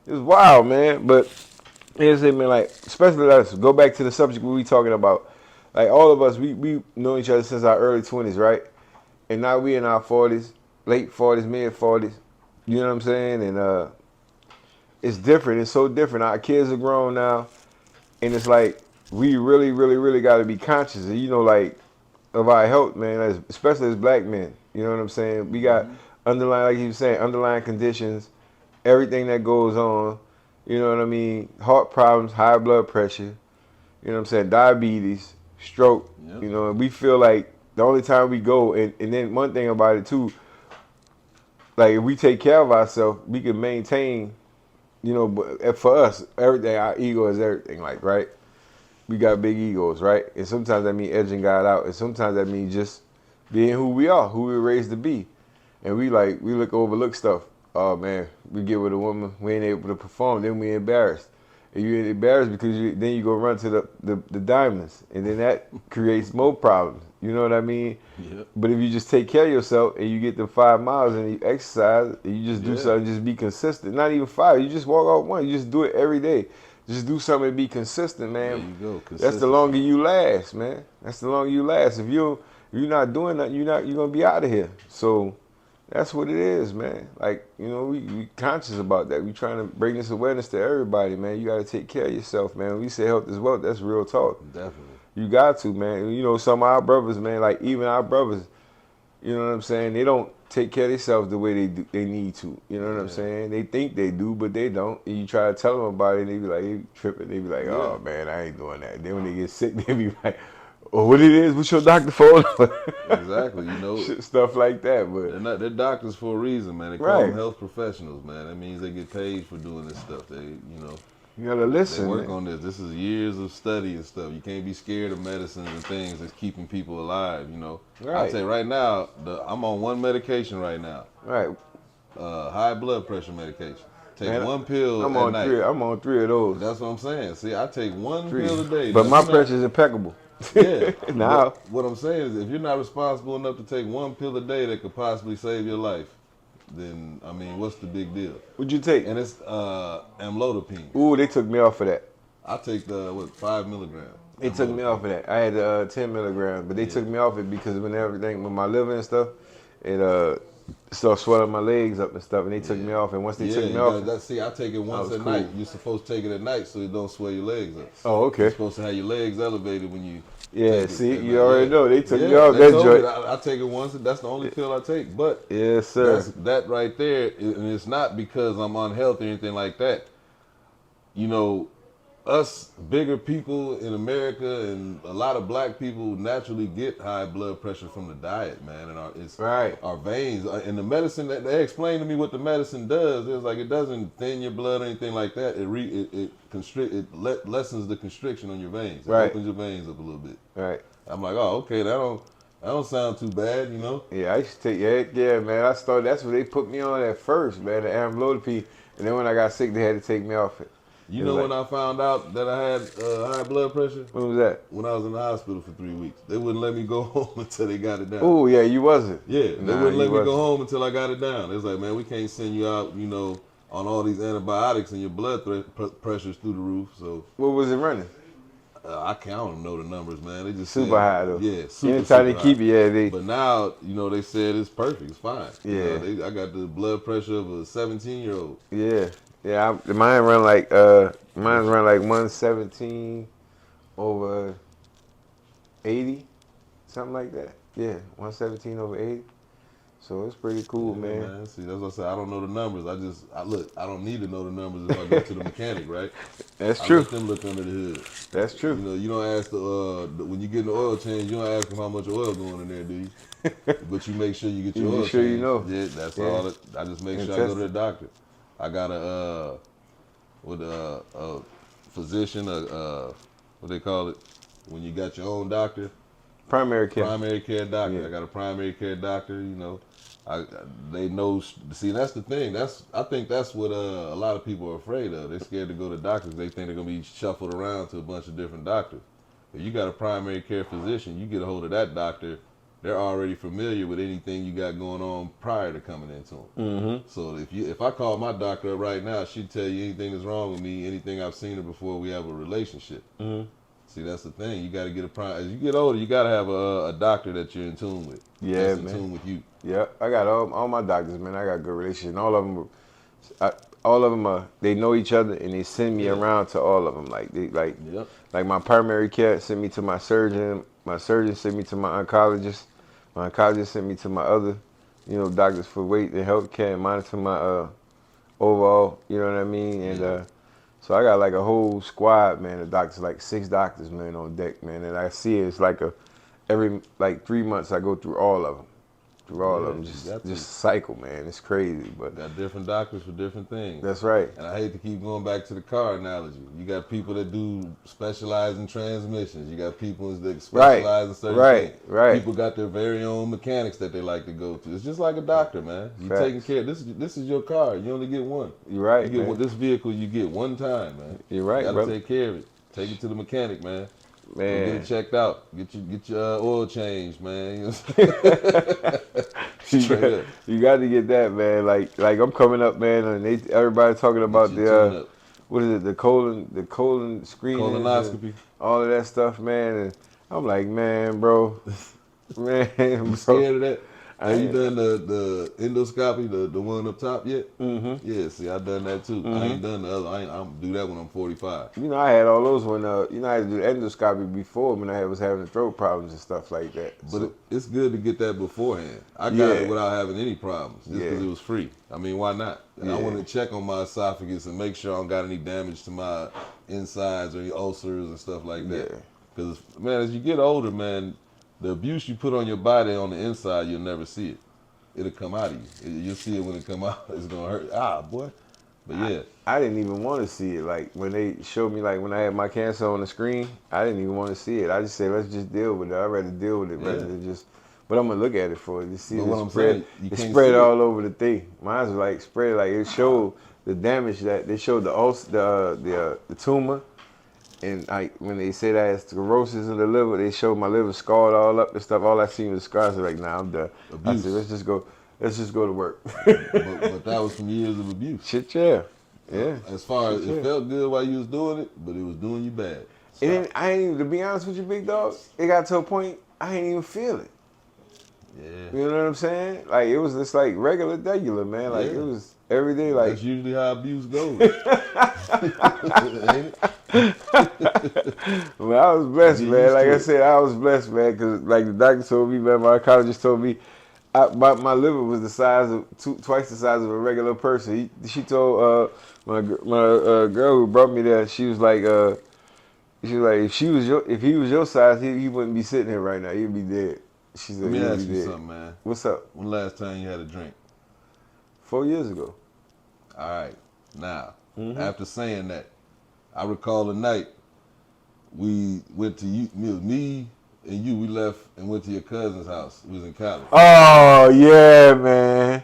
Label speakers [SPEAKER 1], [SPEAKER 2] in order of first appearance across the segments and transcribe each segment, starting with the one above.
[SPEAKER 1] It's wild, man. But here's it, man. Like, especially us. Go back to the subject we talking about. Like all of us, we know each other since our early 20s, right? And now we in our 40s, late 40s, mid 40s. You know what I'm saying? And it's different. It's so different. Our kids are grown now, and it's like we really, really, really got to be conscious. Of, like of our health, man. Especially as black men. You know what I'm saying? We got
[SPEAKER 2] Hmm.
[SPEAKER 1] underlying, like you were saying, underlying conditions, everything that goes on. You know what I mean? Heart problems, high blood pressure. You know what I'm saying? Diabetes, stroke.
[SPEAKER 2] Yep.
[SPEAKER 1] And we feel like the only time we go, and then one thing about it too, like if we take care of ourselves, we can maintain. But for us, everything, our ego is everything. Like, right? We got big egos, right? And sometimes that means edging God out, and sometimes that means just being who we are, who we were raised to be. And we overlook stuff. Oh man, we get with a woman, we ain't able to perform, then we embarrassed. And you embarrassed because then you go run to the diamonds, and then that creates more problems. You know what I mean?
[SPEAKER 2] Yep.
[SPEAKER 1] But if you just take care of yourself and you get the 5 miles and you exercise and you just do
[SPEAKER 2] Yeah.
[SPEAKER 1] something, just be consistent. Not even five, you just walk out one. You just do it every day. Just do something and be consistent,
[SPEAKER 2] There
[SPEAKER 1] man.
[SPEAKER 2] you go.
[SPEAKER 1] That's the
[SPEAKER 2] Consistency.
[SPEAKER 1] longer you last, man. That's the longer you last. If you're not doing that, you're gonna be out of here. So that's what it is, man. Like, we conscious about that. We trying to bring this awareness to everybody, man. You gotta take care of yourself, man. When we say health is wealth, that's real talk.
[SPEAKER 2] Definitely.
[SPEAKER 1] You got to, man. Some of our brothers, man, like even our brothers, you know what I'm saying? They don't take care of themselves the way they need to. You know what I'm
[SPEAKER 2] Yeah.
[SPEAKER 1] saying? They think they do, but they don't. And you try to tell them about it, and they be like, they tripping. They be like,
[SPEAKER 2] Yeah.
[SPEAKER 1] oh man, I ain't doing that. Then when they get sick, they be like, oh, what it is? What's your doctor for?
[SPEAKER 2] Exactly. You know,
[SPEAKER 1] Stuff like that. But
[SPEAKER 2] they're doctors for a reason, man. They call them
[SPEAKER 1] right,
[SPEAKER 2] health professionals, man. That means they get paid for doing this stuff.
[SPEAKER 1] you gotta
[SPEAKER 2] They
[SPEAKER 1] listen,
[SPEAKER 2] work
[SPEAKER 1] man.
[SPEAKER 2] on this. This is years of study and stuff. You can't be scared of medicines and things that's keeping people alive. I'll
[SPEAKER 1] Right,
[SPEAKER 2] tell you right now, I'm on one medication right now,
[SPEAKER 1] right,
[SPEAKER 2] high blood pressure medication. Take
[SPEAKER 1] man.
[SPEAKER 2] one pill
[SPEAKER 1] I'm
[SPEAKER 2] at
[SPEAKER 1] on
[SPEAKER 2] night.
[SPEAKER 1] three. I'm on three of those.
[SPEAKER 2] That's what I'm saying. See, I take one
[SPEAKER 1] Three,
[SPEAKER 2] pill a day.
[SPEAKER 1] but
[SPEAKER 2] Now, if
[SPEAKER 1] my
[SPEAKER 2] you're not,
[SPEAKER 1] pressure is impeccable.
[SPEAKER 2] yeah,
[SPEAKER 1] Now,
[SPEAKER 2] but what I'm saying is, if you're not responsible enough to take one pill a day that could possibly save your life, then I mean, what's the big deal?
[SPEAKER 1] what'd you take?
[SPEAKER 2] And it's amlodipine.
[SPEAKER 1] Ooh, they took me off of that.
[SPEAKER 2] I take the 5 milligram
[SPEAKER 1] They took me off
[SPEAKER 2] amlodipine.
[SPEAKER 1] of that. I had 10 milligrams, but they
[SPEAKER 2] Yeah.
[SPEAKER 1] took me off it because when everything with my liver and stuff, it started swelling my legs up and stuff, and they took
[SPEAKER 2] Yeah.
[SPEAKER 1] me off. And once they
[SPEAKER 2] Yeah,
[SPEAKER 1] took me
[SPEAKER 2] you
[SPEAKER 1] off
[SPEAKER 2] got
[SPEAKER 1] it,
[SPEAKER 2] that. See, I take it
[SPEAKER 1] I
[SPEAKER 2] once
[SPEAKER 1] was
[SPEAKER 2] at night.
[SPEAKER 1] cool.
[SPEAKER 2] You're supposed to take it at night so it don't swell your legs up.
[SPEAKER 1] Oh,
[SPEAKER 2] You're
[SPEAKER 1] okay.
[SPEAKER 2] supposed to have your legs elevated when you
[SPEAKER 1] Yeah,
[SPEAKER 2] take it
[SPEAKER 1] see,
[SPEAKER 2] at
[SPEAKER 1] you
[SPEAKER 2] night.
[SPEAKER 1] already
[SPEAKER 2] Yeah,
[SPEAKER 1] know they took me
[SPEAKER 2] yeah.
[SPEAKER 1] off
[SPEAKER 2] They
[SPEAKER 1] that
[SPEAKER 2] told me
[SPEAKER 1] joint.
[SPEAKER 2] that I take it once. That's the only pill I take. But
[SPEAKER 1] Yes, sir.
[SPEAKER 2] that right there, and it's not because I'm unhealthy or anything like that. You know, us bigger people in America and a lot of black people naturally get high blood pressure from the diet, man, and
[SPEAKER 1] Right,
[SPEAKER 2] our veins and the medicine that they explained to me what the medicine does is like it doesn't thin your blood or anything like that. It constrict lessens the constriction on your veins. It
[SPEAKER 1] right,
[SPEAKER 2] opens your veins up a little bit.
[SPEAKER 1] right.
[SPEAKER 2] I'm like, oh, okay, that don't sound too bad.
[SPEAKER 1] Yeah, I used to take yeah, man. I started. That's what they put me on at first, man. The amlodipine, and then when I got sick, they had to take me off it.
[SPEAKER 2] You
[SPEAKER 1] It was
[SPEAKER 2] know when
[SPEAKER 1] like,
[SPEAKER 2] I found out that I had high blood pressure?
[SPEAKER 1] when was that?
[SPEAKER 2] When I was in the hospital for 3 weeks. They wouldn't let me go home until they got it down.
[SPEAKER 1] Oh yeah, you wasn't.
[SPEAKER 2] Yeah, they
[SPEAKER 1] Nah,
[SPEAKER 2] wouldn't
[SPEAKER 1] you
[SPEAKER 2] let me go
[SPEAKER 1] wasn't.
[SPEAKER 2] home until I got it down. It's like, man, we can't send you out, on all these antibiotics and your pressure's through the roof. So
[SPEAKER 1] What was it running?
[SPEAKER 2] I don't know the numbers, man. They just
[SPEAKER 1] Super
[SPEAKER 2] said,
[SPEAKER 1] high though.
[SPEAKER 2] yeah, super,
[SPEAKER 1] Anytime
[SPEAKER 2] super
[SPEAKER 1] they
[SPEAKER 2] high.
[SPEAKER 1] keep it, yeah, they
[SPEAKER 2] But now, they said it's perfect. It's fine.
[SPEAKER 1] yeah,
[SPEAKER 2] I got the blood pressure of a 17-year-old.
[SPEAKER 1] yeah, yeah. Mine run like 117 over 80, something like that. Yeah, 117 over 80. So it's pretty cool,
[SPEAKER 2] Yeah,
[SPEAKER 1] man.
[SPEAKER 2] man. See, that's what I said. I don't know the numbers. Look. I don't need to know the numbers if I go to the mechanic, right?
[SPEAKER 1] That's
[SPEAKER 2] I
[SPEAKER 1] true.
[SPEAKER 2] let them look under the hood.
[SPEAKER 1] That's true.
[SPEAKER 2] You don't ask when you get the oil change, you don't ask them how much oil going in there, do you? But you make sure you get your
[SPEAKER 1] You
[SPEAKER 2] oil
[SPEAKER 1] sure you
[SPEAKER 2] change.
[SPEAKER 1] know?
[SPEAKER 2] Yeah, that's
[SPEAKER 1] Yeah,
[SPEAKER 2] all. I just make
[SPEAKER 1] and
[SPEAKER 2] sure I go to
[SPEAKER 1] test
[SPEAKER 2] the
[SPEAKER 1] it.
[SPEAKER 2] doctor. I got with a physician, what they call it, when you got your own doctor,
[SPEAKER 1] Primary care.
[SPEAKER 2] primary care doctor.
[SPEAKER 1] Yeah.
[SPEAKER 2] I got a primary care doctor. I they know. See, that's the thing. I think that's what a lot of people are afraid of. They're scared to go to doctors. They think they're gonna be shuffled around to a bunch of different doctors. If you got a primary care physician, you get a hold of that doctor. they're already familiar with anything you got going on prior to coming into them.
[SPEAKER 1] Mm-hmm.
[SPEAKER 2] So if I call my doctor up right now, she'd tell you anything that's wrong with me, anything I've seen her before we have a relationship.
[SPEAKER 1] Mm-hmm.
[SPEAKER 2] See, that's the thing. You got to get as you get older, you got to have a doctor that you're in tune with.
[SPEAKER 1] Yeah,
[SPEAKER 2] that's in
[SPEAKER 1] man.
[SPEAKER 2] tune with you.
[SPEAKER 1] Yeah, I got all my doctors, man. I got a good relationship. All of them are. They know each other, and they send me around to all of them. Like my primary care sent me to my surgeon. My surgeon sent me to my oncologist. My oncologist sent me to my other, doctors for weight and health care and monitor my overall. You know what I mean? And so I got like a whole squad, man, of doctors, like 6 doctors, man, on deck, man. And I see it's like every like 3 months I go through all of them. Just cycle, man. It's crazy, but
[SPEAKER 2] got different doctors for different things.
[SPEAKER 1] That's right.
[SPEAKER 2] And I hate to keep going back to the car analogy. You got people that do specialize in transmissions. You got people that specialize in certain things.
[SPEAKER 1] Right.
[SPEAKER 2] People got their very own mechanics that they like to go to. It's just like a doctor, man. You taking care. This is your car. You only get one.
[SPEAKER 1] You're right.
[SPEAKER 2] You get this vehicle. You get one time, man.
[SPEAKER 1] You're right.
[SPEAKER 2] You gotta take care of it. Take it to the mechanic, man.
[SPEAKER 1] Man,
[SPEAKER 2] get it checked out. Get your oil changed, man. You know what I'm saying?
[SPEAKER 1] You got to get that, man. Like I'm coming up, man, and everybody talking about the what is it? The colon screening,
[SPEAKER 2] colonoscopy,
[SPEAKER 1] all of that stuff, man. And I'm like, man, bro, man,
[SPEAKER 2] you scared of that? Have you done the endoscopy, the one up top yet?
[SPEAKER 1] Mm-hmm.
[SPEAKER 2] Yeah, see, I done that too.
[SPEAKER 1] Mm-hmm.
[SPEAKER 2] I ain't done the other. I'm do that when I'm 45.
[SPEAKER 1] I had all those when I had to do the endoscopy before when I was having throat problems and stuff like that.
[SPEAKER 2] But it's good to get that beforehand. I got it without having any problems, just because it was free. I mean, why not? And I want to check on my esophagus and make sure I don't got any damage to my insides or any ulcers and stuff like that. Because man, as you get older, man, the abuse you put on your body on the inside, you'll never see it. It'll come out of you. You'll see it when it come out. It's gonna hurt. Boy. But yeah.
[SPEAKER 1] I didn't even want to see it. Like when they showed me, like when I had my cancer on the screen, I didn't even want to see it. I just said, let's just deal with it. I'd rather deal with it rather than just. But I'm gonna look at it for it to see it spread. It spread all over the thing. Mine was like spread, like it showed the damage that they showed the tumor. And when they say that it's sclerosis in the liver, they showed my liver scarred all up and stuff. All I seen was scars. I was like, nah, I'm done. Abuse. I said, let's just go to work.
[SPEAKER 2] but that was from years of abuse.
[SPEAKER 1] Shit, yeah.
[SPEAKER 2] As far as it felt good while you was doing it, but it was doing you bad.
[SPEAKER 1] And then I ain't even, to be honest with you, big dog, it got to a point I ain't even feel it.
[SPEAKER 2] Yeah.
[SPEAKER 1] You know what I'm saying? Like it was just like regular, man. Like it was every day. Like
[SPEAKER 2] that's usually how abuse goes. Ain't it?
[SPEAKER 1] Well, I was blessed, man. Like I said, I was blessed, man, because like the doctor told me, man, my oncologist told me, my liver was the size of twice the size of a regular person. She told my girl who brought me there, she was like, if he was your size, he wouldn't be sitting here right now. He'd be dead. She said,
[SPEAKER 2] let me ask you something, man.
[SPEAKER 1] What's up?
[SPEAKER 2] When last time you had a drink?
[SPEAKER 1] 4 years ago.
[SPEAKER 2] All right. Now, after saying that, I recall a night we went to me and you. We left and went to your cousin's house. We was in college.
[SPEAKER 1] Oh yeah, man.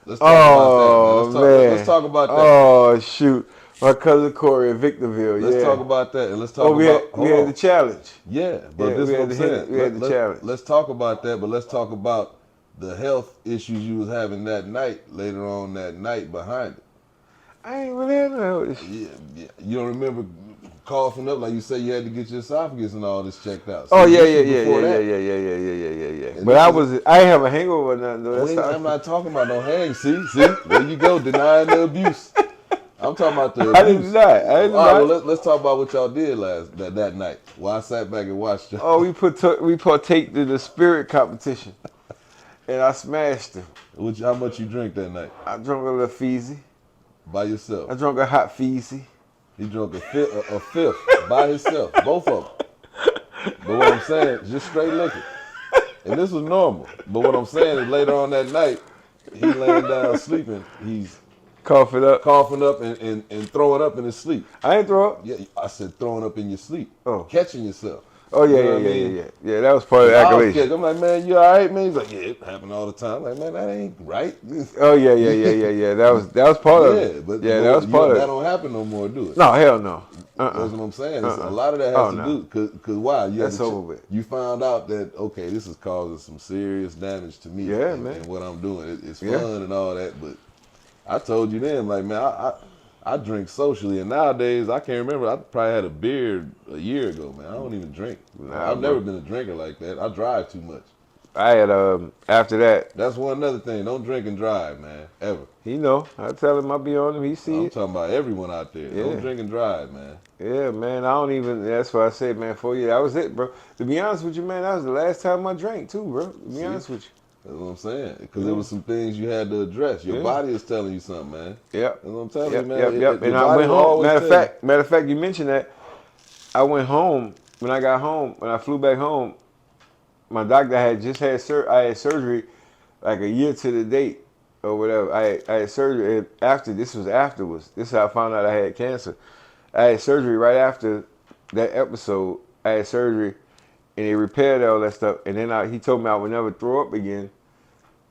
[SPEAKER 2] Let's talk about that. Man. Let's talk about that.
[SPEAKER 1] Oh shoot, my cousin Corey in Victorville.
[SPEAKER 2] Let's talk about that, and let's talk about.
[SPEAKER 1] We had the challenge.
[SPEAKER 2] Yeah, but this is what I'm saying.
[SPEAKER 1] We had the challenge.
[SPEAKER 2] Let's talk about that, but let's talk about the health issues you was having that night. Later on that night, behind it.
[SPEAKER 1] I ain't really had no health issues.
[SPEAKER 2] Yeah. You don't remember coughing up like you said you had to get your esophagus and all this checked out.
[SPEAKER 1] So yeah. But I didn't have a hangover or nothing though.
[SPEAKER 2] I'm not talking about no hang. See, there you go, denying the abuse. I'm talking about the abuse.
[SPEAKER 1] I didn't deny.
[SPEAKER 2] Well, let's talk about what y'all did that night. While I sat back and watched you.
[SPEAKER 1] Oh, we partaked in the spirit competition, and I smashed him.
[SPEAKER 2] How much you drink that night?
[SPEAKER 1] I drank a little Fizzy.
[SPEAKER 2] By yourself?
[SPEAKER 1] I drank a hot Fizzy.
[SPEAKER 2] He drank a fifth by himself, both of them. But what I'm saying is just straight liquor. And this was normal. But what I'm saying is later on that night, he laying down sleeping, he's
[SPEAKER 1] coughing up
[SPEAKER 2] and throwing up in his sleep.
[SPEAKER 1] I ain't throw up.
[SPEAKER 2] Yeah, I said throwing up in your sleep.
[SPEAKER 1] Oh.
[SPEAKER 2] Catching yourself.
[SPEAKER 1] Oh yeah. Yeah, that was part of the accolade.
[SPEAKER 2] I'm like, man, you all right, man? He's like, yeah, it happened all the time. I'm like, man, that ain't right.
[SPEAKER 1] Oh yeah. That was part of it.
[SPEAKER 2] But
[SPEAKER 1] that was part of it.
[SPEAKER 2] That don't happen no more, do it?
[SPEAKER 1] No, hell no.
[SPEAKER 2] That's what I'm saying. It's, a lot of that
[SPEAKER 1] Oh
[SPEAKER 2] has to
[SPEAKER 1] no.
[SPEAKER 2] do because why? You had
[SPEAKER 1] That's
[SPEAKER 2] to
[SPEAKER 1] over with.
[SPEAKER 2] you found out that okay, this is causing some serious damage to me
[SPEAKER 1] Yeah,
[SPEAKER 2] and,
[SPEAKER 1] man.
[SPEAKER 2] and what I'm doing. It's
[SPEAKER 1] Yeah.
[SPEAKER 2] fun and all that, but I told you then, like man, I drink socially, and nowadays I can't remember. I probably had a beer a year ago, man. I don't even drink.
[SPEAKER 1] Nah,
[SPEAKER 2] I've never
[SPEAKER 1] bro.
[SPEAKER 2] been a drinker like that. I drive too much.
[SPEAKER 1] I had after that,
[SPEAKER 2] That's one other thing. Don't drink and drive, man. Ever.
[SPEAKER 1] I tell him I be on him, he see
[SPEAKER 2] I'm
[SPEAKER 1] it.
[SPEAKER 2] talking about everyone out there. Don't
[SPEAKER 1] Yeah.
[SPEAKER 2] drink and drive, man.
[SPEAKER 1] Yeah, man. I don't even. That's what I said, man. 4 years. That was it, bro. To be honest with you, man, that was the last time I drank too, bro. To be
[SPEAKER 2] See?
[SPEAKER 1] honest with
[SPEAKER 2] That's what I'm saying. Because
[SPEAKER 1] you.
[SPEAKER 2] there
[SPEAKER 1] Yeah.
[SPEAKER 2] was some things you had to address. Your
[SPEAKER 1] Yeah.
[SPEAKER 2] body is telling you something, man.
[SPEAKER 1] Yep.
[SPEAKER 2] That's what I'm telling you,
[SPEAKER 1] Yep.
[SPEAKER 2] man.
[SPEAKER 1] Yep. Yep.
[SPEAKER 2] Your
[SPEAKER 1] And I
[SPEAKER 2] body
[SPEAKER 1] went
[SPEAKER 2] will
[SPEAKER 1] home.
[SPEAKER 2] always tell you.
[SPEAKER 1] Matter of fact, you mentioned that. I went home when I got home. When I flew back home, my doctor had just had I had surgery like a year to the date or whatever. I had surgery and after. This was afterwards. This is how I found out I had cancer. I had surgery right after that episode. I had surgery and they repaired all that stuff. And then he told me I would never throw up again.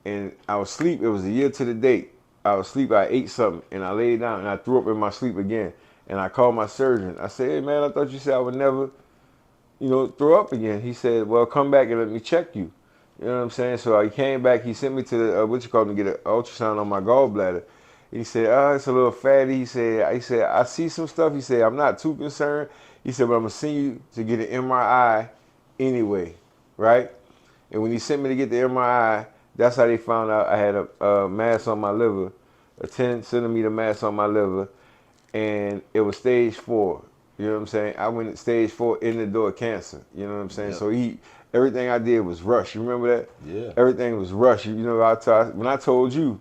[SPEAKER 1] And I was asleep. It was a year to the date. I was asleep. I ate something and I laid down and I threw up in my sleep again. And I called my surgeon. I said, "Hey man, I thought you said I would never, throw up again." He said, "Well, come back and let me check you." You know what I'm saying? So I came back. He sent me to the to get an ultrasound on my gallbladder. He said, "Oh, it's a little fatty." He said, "I see some stuff." He said, "I'm not too concerned." He said, "But I'm gonna send you to get an MRI anyway, right?" And when he sent me to get the MRI, that's how they found out I had a mass on my liver, a 10 centimeter mass on my liver, and it was stage 4. You know what I'm saying? I went at stage 4 in the door cancer. You know what I'm saying?
[SPEAKER 2] Yep.
[SPEAKER 1] So everything I did was rush. You remember that?
[SPEAKER 2] Yeah.
[SPEAKER 1] Everything was rush. When I told you,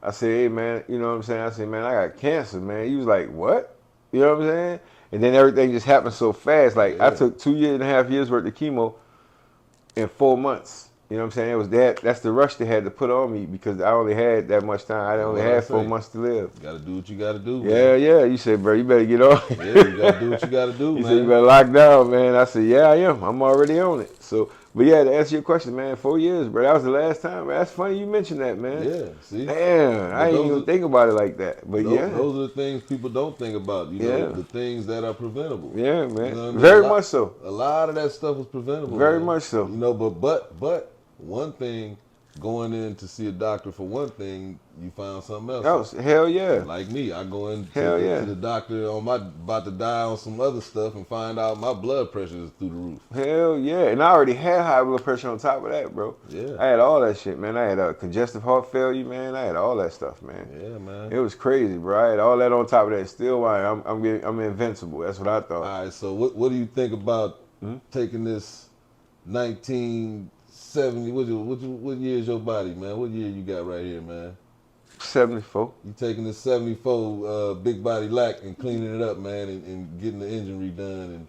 [SPEAKER 1] I said, "Hey man," you know what I'm saying? I said, "Man, I got cancer, man." You was like, "What?" You know what I'm saying? And then everything just happened so fast. Like I
[SPEAKER 2] Yeah.
[SPEAKER 1] took 2.5 years worth of chemo in 4 months. You know what I'm saying? It was that's the rush they had to put on me because I only had that much time. I only
[SPEAKER 2] What I
[SPEAKER 1] had 4
[SPEAKER 2] say.
[SPEAKER 1] months to live.
[SPEAKER 2] You gotta do what you gotta do,
[SPEAKER 1] Yeah,
[SPEAKER 2] man.
[SPEAKER 1] yeah. You said, "Bro, you better get on."
[SPEAKER 2] Yeah, you gotta do what you gotta do,
[SPEAKER 1] He
[SPEAKER 2] man.
[SPEAKER 1] said, "You better lock down, man." I said, "Yeah, I am. I'm already on it." So, but yeah, to answer your question, man, 4 years, bro. That was the last time. Man. That's funny you mentioned that, man.
[SPEAKER 2] Yeah, see?
[SPEAKER 1] Man, I
[SPEAKER 2] But
[SPEAKER 1] didn't even think about it like that. But yeah,
[SPEAKER 2] those are the things people don't think about,
[SPEAKER 1] yeah,
[SPEAKER 2] the things that are preventable.
[SPEAKER 1] yeah,
[SPEAKER 2] You
[SPEAKER 1] man.
[SPEAKER 2] know what I mean?
[SPEAKER 1] Very much so.
[SPEAKER 2] A lot of that stuff was preventable,
[SPEAKER 1] Very
[SPEAKER 2] man.
[SPEAKER 1] much so.
[SPEAKER 2] But one thing, going in to see a doctor for one thing, you found something else.
[SPEAKER 1] That was hell yeah,
[SPEAKER 2] Like me, I go in
[SPEAKER 1] hell
[SPEAKER 2] to
[SPEAKER 1] yeah,
[SPEAKER 2] the doctor on my about to die on some other stuff and find out my blood pressure is through the roof.
[SPEAKER 1] hell yeah. And I already had high blood pressure on top of that, bro.
[SPEAKER 2] Yeah,
[SPEAKER 1] I had all that shit, man. I had congestive heart failure, man. I had all that stuff, man.
[SPEAKER 2] yeah, man.
[SPEAKER 1] It was crazy, bro. I had all that on top of that. Still, I'm invincible. That's what I thought.
[SPEAKER 2] All right, so what do you think about
[SPEAKER 1] Hmm?
[SPEAKER 2] taking this 1970? What year is your body, man? What year you got right here, man?
[SPEAKER 1] 74.
[SPEAKER 2] You taking this 74 big body lack and cleaning it up, man, and getting the engine redone, and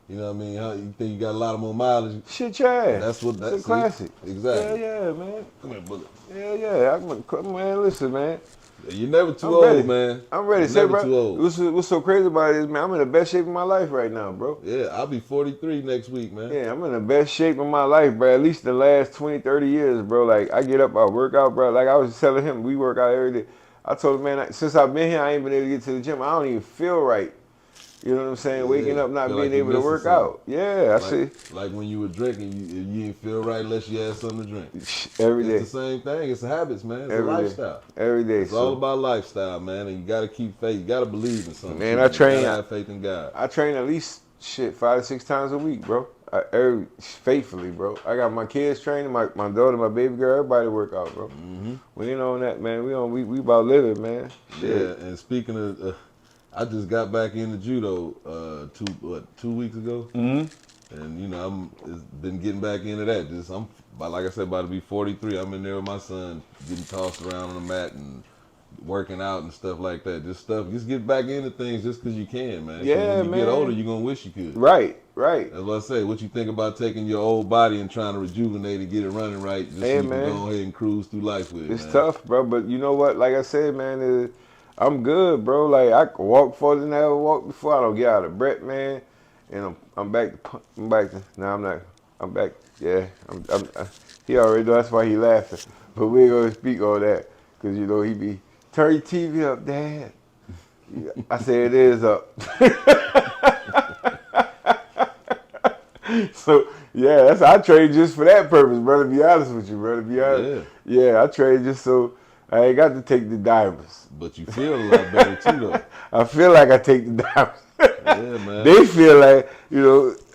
[SPEAKER 2] you know what I mean? How you think you got a lot of more mileage?
[SPEAKER 1] Shit, yeah.
[SPEAKER 2] That's what
[SPEAKER 1] It's
[SPEAKER 2] that's
[SPEAKER 1] a classic.
[SPEAKER 2] Exactly.
[SPEAKER 1] Yeah, man.
[SPEAKER 2] Come here, bullet.
[SPEAKER 1] Yeah. Man, listen, man.
[SPEAKER 2] You're never too
[SPEAKER 1] I'm
[SPEAKER 2] old,
[SPEAKER 1] ready.
[SPEAKER 2] man.
[SPEAKER 1] I'm ready.
[SPEAKER 2] You're
[SPEAKER 1] Say,
[SPEAKER 2] never
[SPEAKER 1] bro,
[SPEAKER 2] too old.
[SPEAKER 1] what's so crazy about it is, man, I'm in the best shape of my life right now, bro.
[SPEAKER 2] Yeah, I'll be 43 next week, man.
[SPEAKER 1] Yeah, I'm in the best shape of my life, bro. At least the last 20, 30 years, bro. Like, I get up, I work out, bro. Like, I was telling him, we work out every day. I told him, man, since I've been here, I ain't been able to get to the gym. I don't even feel right. You know what I'm saying? Waking up, not
[SPEAKER 2] feel
[SPEAKER 1] being
[SPEAKER 2] like you
[SPEAKER 1] able to
[SPEAKER 2] missing
[SPEAKER 1] work
[SPEAKER 2] something.
[SPEAKER 1] out. Yeah, I see.
[SPEAKER 2] Like when you were drinking, you didn't feel right unless you had something to drink.
[SPEAKER 1] Every day.
[SPEAKER 2] It's the same thing. It's habits, man. It's
[SPEAKER 1] Every
[SPEAKER 2] a
[SPEAKER 1] day.
[SPEAKER 2] lifestyle.
[SPEAKER 1] Every day.
[SPEAKER 2] It's all about lifestyle, man. And you got to keep faith. You got to believe in something.
[SPEAKER 1] Man,
[SPEAKER 2] too.
[SPEAKER 1] I train-
[SPEAKER 2] You got to have faith in God.
[SPEAKER 1] I train at least 5 to 6 times a week, bro. Faithfully, bro. I got my kids training, my daughter, my baby girl, everybody work out, bro.
[SPEAKER 2] Mm-hmm.
[SPEAKER 1] We ain't on that, man. We about living, man. Shit.
[SPEAKER 2] Yeah, and speaking of, I just got back into judo 2 weeks ago, and you know it's been getting back into that. Like I said, about to be 43. I'm in there with my son, getting tossed around on the mat and working out and stuff like that. Just get back into things just because you can, man. 'Cause
[SPEAKER 1] Yeah,
[SPEAKER 2] when you
[SPEAKER 1] man.
[SPEAKER 2] get older, you're gonna wish you could.
[SPEAKER 1] Right.
[SPEAKER 2] That's what I say. What you think about taking your old body and trying to rejuvenate and get it running right, just
[SPEAKER 1] Hey,
[SPEAKER 2] so you
[SPEAKER 1] man.
[SPEAKER 2] can go ahead and cruise through life with it,
[SPEAKER 1] It's
[SPEAKER 2] man.
[SPEAKER 1] tough, bro. But you know what? Like I said, man, I'm good, bro. Like I can walk further than I ever walked before. I don't get out of breath, man. And I'm back to. No, I'm not. I'm back. Yeah. He already know. That's why he laughing. But we ain't gonna speak on that because you know he be turn your TV up, Dad. I said it is up. So yeah, that's I trade just for that purpose, brother. To be honest with you, brother. To be honest,
[SPEAKER 2] Yeah.
[SPEAKER 1] yeah, I trade just so I ain't got to take the diamonds.
[SPEAKER 2] But you feel a lot better too, though.
[SPEAKER 1] I feel like I take the diamonds.
[SPEAKER 2] Yeah, man.
[SPEAKER 1] They feel like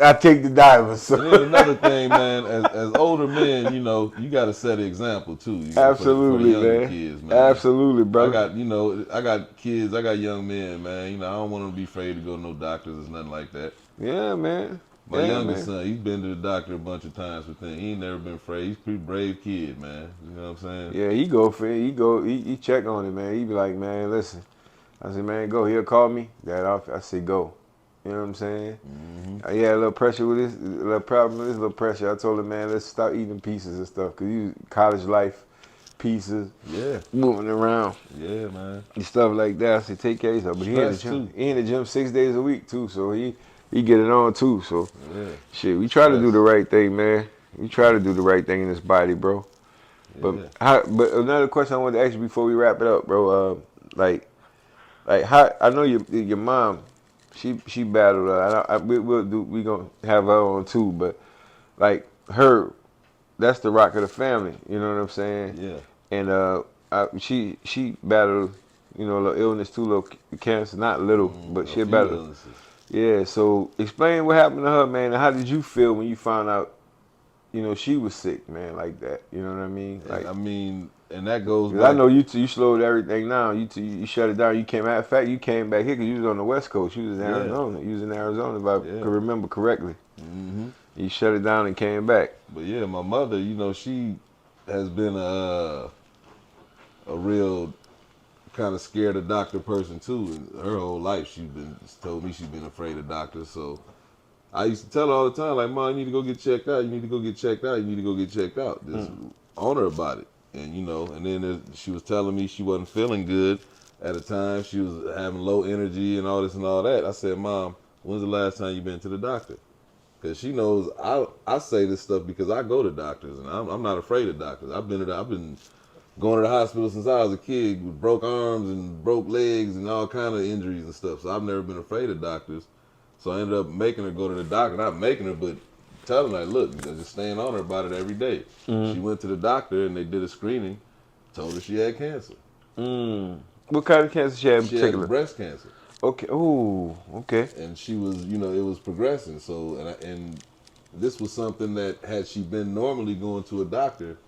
[SPEAKER 1] I take the diamonds. So.
[SPEAKER 2] And then another thing, man, as older men, you got to set an example too. For the
[SPEAKER 1] Absolutely,
[SPEAKER 2] younger
[SPEAKER 1] man.
[SPEAKER 2] kids, man.
[SPEAKER 1] Absolutely,
[SPEAKER 2] I
[SPEAKER 1] brother.
[SPEAKER 2] got kids, I got young men, man. I don't want them to be afraid to go to no doctors or nothing like that.
[SPEAKER 1] Yeah, man.
[SPEAKER 2] My
[SPEAKER 1] Yeah,
[SPEAKER 2] youngest
[SPEAKER 1] man.
[SPEAKER 2] son, he's been to the doctor a bunch of times with things. He ain't never been afraid. He's a pretty brave kid, man. You know what I'm saying?
[SPEAKER 1] Yeah, he go for it. He check on it, man. He be like, man, listen. I said, man, go. He'll call me. I said, go. You know what I'm saying?
[SPEAKER 2] Mm-hmm.
[SPEAKER 1] He had a little pressure with this, a little problem with this, a little pressure. I told him, man, let's stop eating pieces and stuff. Because you college life, pieces,
[SPEAKER 2] Yeah.
[SPEAKER 1] moving around,
[SPEAKER 2] Yeah, man.
[SPEAKER 1] and stuff like that. I said, take care of yourself. But he in the
[SPEAKER 2] Stress
[SPEAKER 1] gym.
[SPEAKER 2] too.
[SPEAKER 1] He in the gym 6 days a week, too. So he get it on, too. So,
[SPEAKER 2] Yeah.
[SPEAKER 1] shit, we try to do the
[SPEAKER 2] Stress.
[SPEAKER 1] right thing, man. We try to do the right thing in this body, bro. But
[SPEAKER 2] Yeah.
[SPEAKER 1] but another question I wanted to ask you before we wrap it up, bro. Like how I know your mom, she battled. We gonna have her on too, but like her, that's the rock of the family. You know what I'm saying?
[SPEAKER 2] Yeah.
[SPEAKER 1] And she battled, a little illness too, little cancer, not little, but
[SPEAKER 2] A
[SPEAKER 1] she
[SPEAKER 2] few
[SPEAKER 1] battled.
[SPEAKER 2] illnesses.
[SPEAKER 1] Yeah. So explain what happened to her, man, and how did you feel when you found out, she was sick, man, like that. You know what I mean?
[SPEAKER 2] And
[SPEAKER 1] Like.
[SPEAKER 2] I mean, and that goes
[SPEAKER 1] 'Cause I
[SPEAKER 2] back.
[SPEAKER 1] know you slowed everything down. You shut it down. You came out. In fact, you came back here because you was on the West Coast. You was in
[SPEAKER 2] Yeah.
[SPEAKER 1] Arizona. You was in Arizona, if I
[SPEAKER 2] Yeah.
[SPEAKER 1] can remember correctly.
[SPEAKER 2] Hmm.
[SPEAKER 1] You shut it down and came back.
[SPEAKER 2] But yeah, my mother, she has been a real kind of scared of doctor person too. And her whole life, told me she's been afraid of doctors. So I used to tell her all the time, like, Mom, you need to go get checked out. You need to go get checked out. You need to go get checked out. Just on her about it. And and then she was telling me she wasn't feeling good at the time. She was having low energy and all this and all that. I said, Mom, when's the last time you been to the doctor? Because she knows I say this stuff because I go to doctors and I'm not afraid of doctors. I've been going to the hospital since I was a kid with broke arms and broke legs and all kind of injuries and stuff. So I've never been afraid of doctors. So I ended up making her go to the doctor. Not making her, but telling her, look, just staying on her about it every day. She went to the doctor and they did a screening, told her she had cancer.
[SPEAKER 1] What kind of cancer she had in
[SPEAKER 2] She had
[SPEAKER 1] particular?
[SPEAKER 2] breast cancer.
[SPEAKER 1] Okay. Ooh. Okay.
[SPEAKER 2] And she was, it was progressing. So, and this was something that had she been normally going to a doctor,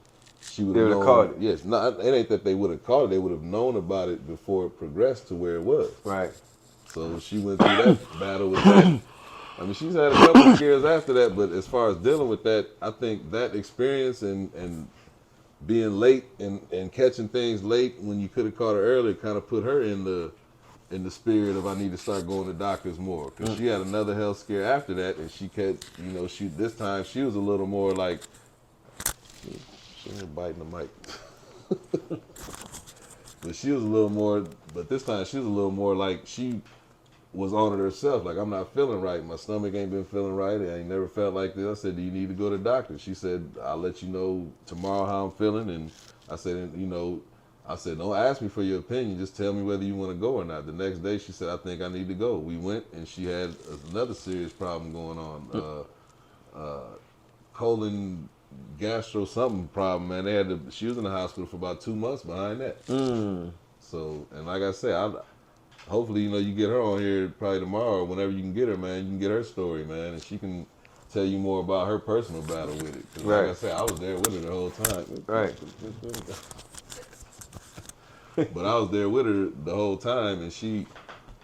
[SPEAKER 2] she would
[SPEAKER 1] They
[SPEAKER 2] have
[SPEAKER 1] would have
[SPEAKER 2] known.
[SPEAKER 1] caught it.
[SPEAKER 2] Yes, not it ain't that they would have caught it. They would have known about it before it progressed to where it was.
[SPEAKER 1] Right.
[SPEAKER 2] So she went through that battle with that. I mean, she's had a couple of scares after that, but as far as dealing with that, I think that experience and being late and catching things late when you could have caught her earlier kind of put her in the spirit of I need to start going to doctors more, because she had another health scare after that, and she kept, she this time she was a little more like she ain't biting the mic, but she was a little more, but this time she was a little more like she was on it herself. Like, I'm not feeling right. My stomach ain't been feeling right. I ain't never felt like this. I said, do you need to go to the doctor? She said, I'll let you know tomorrow how I'm feeling. And I said, don't ask me for your opinion. Just tell me whether you want to go or not. The next day, she said, I think I need to go. We went, and she had another serious problem going on. Colon gastro something problem, man. She was in the hospital for about 2 months behind that. So, and like I said, hopefully, you get her on here probably tomorrow or whenever you can get her, man. You can get her story, man, and she can tell you more about her personal battle with it. 'Cause
[SPEAKER 1] Right.
[SPEAKER 2] like I said, I was there with her the whole time.
[SPEAKER 1] Right.
[SPEAKER 2] But I was there with her the whole time, and she,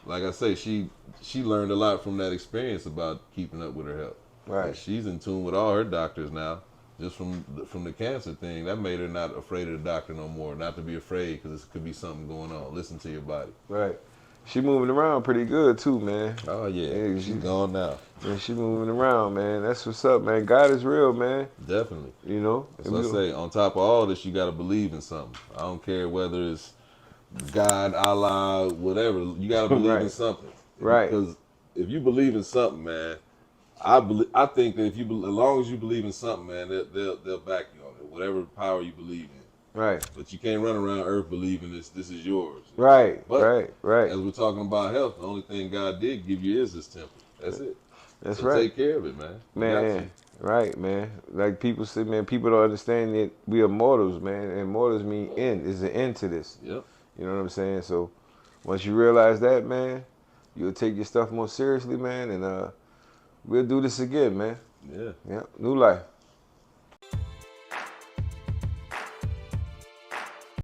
[SPEAKER 2] like I say, she learned a lot from that experience about keeping up with her health.
[SPEAKER 1] Right.
[SPEAKER 2] And she's in tune with all her doctors now, just from the cancer thing. That made her not afraid of the doctor no more. Not to be afraid, because it could be something going on. Listen to your body.
[SPEAKER 1] Right. She moving around pretty good too, man.
[SPEAKER 2] Oh yeah,
[SPEAKER 1] Yeah,
[SPEAKER 2] she's gone now.
[SPEAKER 1] Yeah, she moving around, man. That's what's up, man. God is real, man.
[SPEAKER 2] Definitely.
[SPEAKER 1] And
[SPEAKER 2] So I say, on top of all this, you got to believe in something. I don't care whether it's God, Allah, whatever. You got to believe in
[SPEAKER 1] Right.
[SPEAKER 2] something.
[SPEAKER 1] Right.
[SPEAKER 2] Because if you believe in something, man, I think that as long as you believe in something, man, they'll back you on it. Whatever power you believe in.
[SPEAKER 1] Right.
[SPEAKER 2] But you can't run around earth believing this is yours.
[SPEAKER 1] Right.
[SPEAKER 2] But
[SPEAKER 1] right.
[SPEAKER 2] as we're talking about health, the only thing God did give you is this temple. That's it.
[SPEAKER 1] That's
[SPEAKER 2] So
[SPEAKER 1] right.
[SPEAKER 2] take care of it, man. You got to.
[SPEAKER 1] Man, right, man. Like people say, man, people don't understand that we are mortals, man. And mortals mean end. Is the end to this.
[SPEAKER 2] Yep.
[SPEAKER 1] You know what I'm saying? So once you realize that, man, you'll take your stuff more seriously, man, and we'll do this again, man.
[SPEAKER 2] Yeah.
[SPEAKER 1] Yeah, new life.